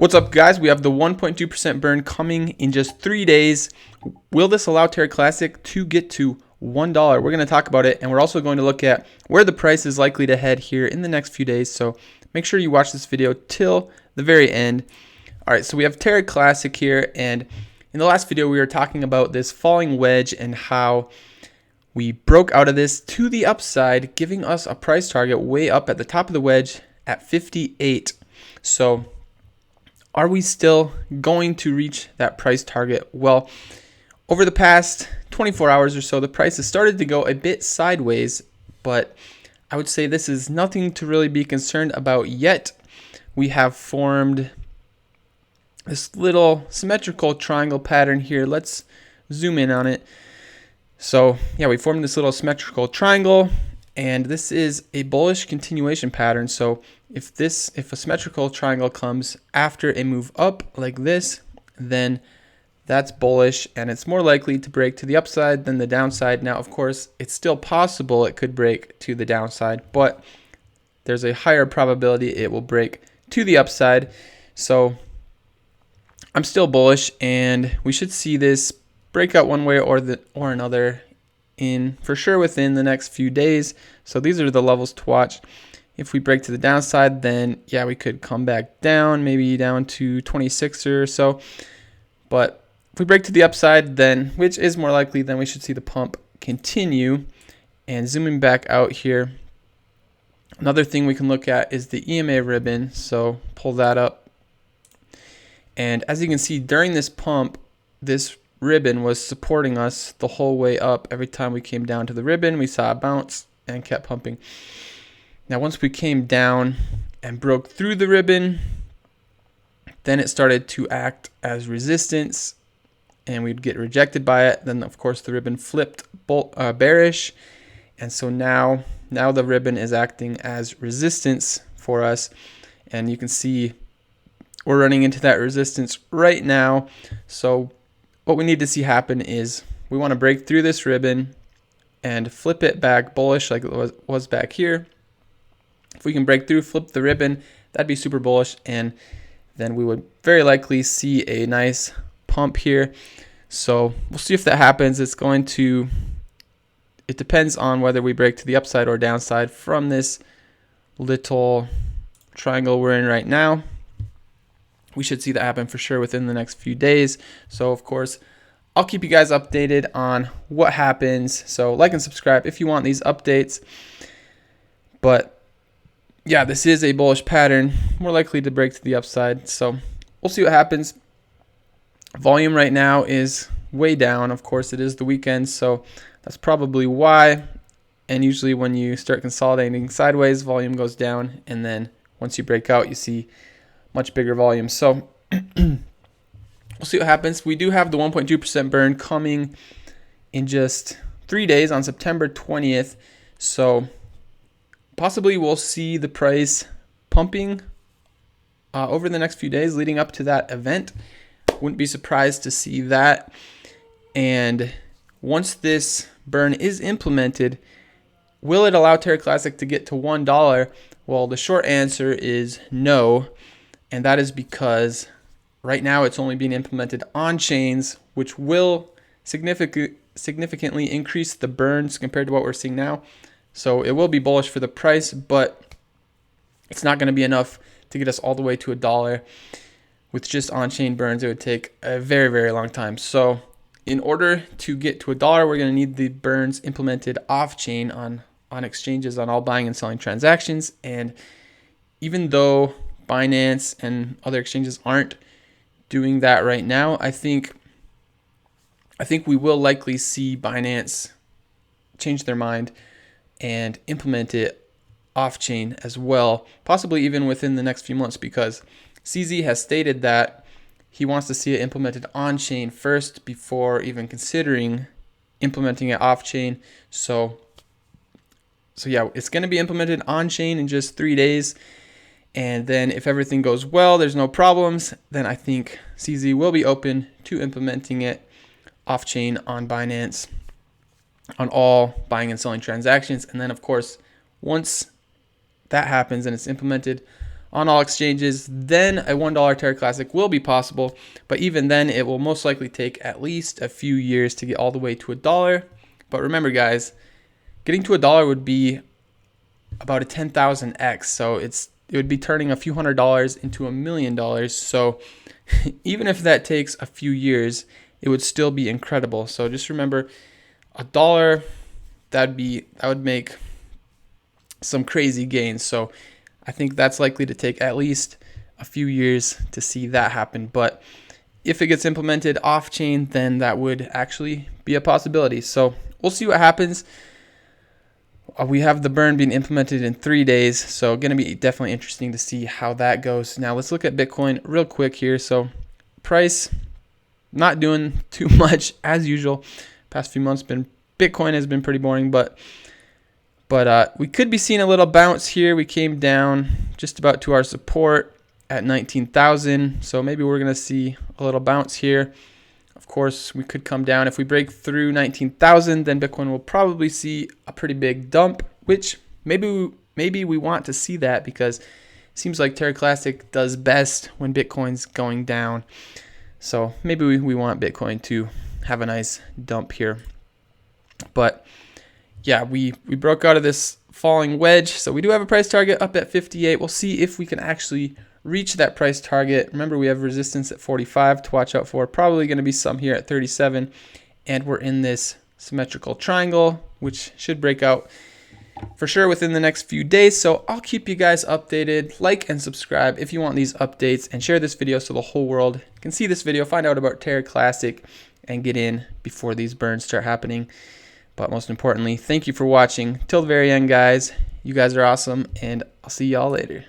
What's up, guys? We have the 1.2% burn coming in just 3 days. Will this allow Terra Classic to get to $1? We're going to talk about it, and we're also going to look at where the price is likely to head here in the next few days. So make sure you watch this video till the very end. All right, so we have Terra Classic here, and in the last video we were talking about this falling wedge and how we broke out of this to the upside, giving us a price target way up at the top of the wedge at 58. So are we still going to reach that price target? Well, over the past 24 hours or so, the price has started to go a bit sideways, but I would say this is nothing to really be concerned about yet. We have formed this little symmetrical triangle pattern here. Let's zoom in on it. So yeah, we formed this little symmetrical triangle, and this is a bullish continuation pattern. So if a symmetrical triangle comes after a move up like this, then that's bullish, and it's more likely to break to the upside than the downside. Now, of course, it's still possible it could break to the downside, but there's a higher probability it will break to the upside. So I'm still bullish, and we should see this break out one way or another for sure within the next few days. So these are the levels to watch. If we break to the downside, then yeah, we could come back down, maybe down to 26 or so. But if we break to the upside, then, which is more likely, then we should see the pump continue. And zooming back out here, another thing we can look at is the EMA ribbon. So pull that up. And as you can see, during this pump, this ribbon was supporting us the whole way up. Every time we came down to the ribbon, we saw a bounce and kept pumping. Now, once we came down and broke through the ribbon, then it started to act as resistance, and we'd get rejected by it. Then, of course, the ribbon flipped bearish, and so now the ribbon is acting as resistance for us, and you can see we're running into that resistance right now. So what we need to see happen is we want to break through this ribbon and flip it back bullish like it was back here. If we can break through, flip the ribbon, that'd be super bullish, and then we would very likely see a nice pump here. So we'll see if that happens. It depends on whether we break to the upside or downside from this little triangle we're in right now. We should see that happen for sure within the next few days. So of course, I'll keep you guys updated on what happens. So like and subscribe if you want these updates. But yeah, this is a bullish pattern, more likely to break to the upside. So we'll see what happens. Volume right now is way down. Of course, it is the weekend, so that's probably why. And usually when you start consolidating sideways, volume goes down. And then once you break out, you see much bigger volume. So we'll see what happens. We do have the 1.2% burn coming in just 3 days on September 20th. So possibly we'll see the price pumping over the next few days leading up to that event. Wouldn't be surprised to see that. And once this burn is implemented, will it allow Terra Classic to get to $1? Well, the short answer is no. And that is because right now it's only being implemented on chains, which will significantly increase the burns compared to what we're seeing now. So it will be bullish for the price, but it's not going to be enough to get us all the way to $1. With just on-chain burns, it would take a very, very long time. So in order to get to $1, we're going to need the burns implemented off-chain on exchanges, on all buying and selling transactions. And even though Binance and other exchanges aren't doing that right now, I think we will likely see Binance change their mind and implement it off-chain as well, possibly even within the next few months, because CZ has stated that he wants to see it implemented on-chain first before even considering implementing it off-chain. So yeah, it's going to be implemented on-chain in just 3 days. And then if everything goes well, there's no problems, then I think CZ will be open to implementing it off-chain on Binance on all buying and selling transactions. And then, of course, once that happens and it's implemented on all exchanges, then a $1 Terra Classic will be possible. But even then, it will most likely take at least a few years to get all the way to $1. But remember, guys, getting to $1 would be about a 10,000x. So it would be turning a few $100s into $1 million. So even if that takes a few years, it would still be incredible. So just remember, $1, that would make some crazy gains. So I think that's likely to take at least a few years to see that happen. But if it gets implemented off chain, then that would actually be a possibility. So we'll see what happens. We have the burn being implemented in 3 days, so going to be definitely interesting to see how that goes. Now let's look at Bitcoin real quick here. So price not doing too much as usual. Past few months Bitcoin has been pretty boring, but we could be seeing a little bounce here. We came down just about to our support at 19,000, so maybe we're going to see a little bounce here. Of course, we could come down. If we break through 19,000, then Bitcoin will probably see a pretty big dump, which maybe we want to see that, because it seems like Terra Classic does best when Bitcoin's going down. So maybe we want Bitcoin to have a nice dump here. But yeah, we broke out of this falling wedge, so we do have a price target up at 58. We'll see if we can actually reach that price target. Remember, we have resistance at 45 to watch out for. Probably going to be some here at 37, and we're in this symmetrical triangle, which should break out for sure within the next few days. So I'll keep you guys updated. Like and subscribe if you want these updates, and share this video so the whole world can see this video, find out about Terra Classic, and get in before these burns start happening. But most importantly, thank you for watching till the very end, guys. You guys are awesome, and I'll see y'all later.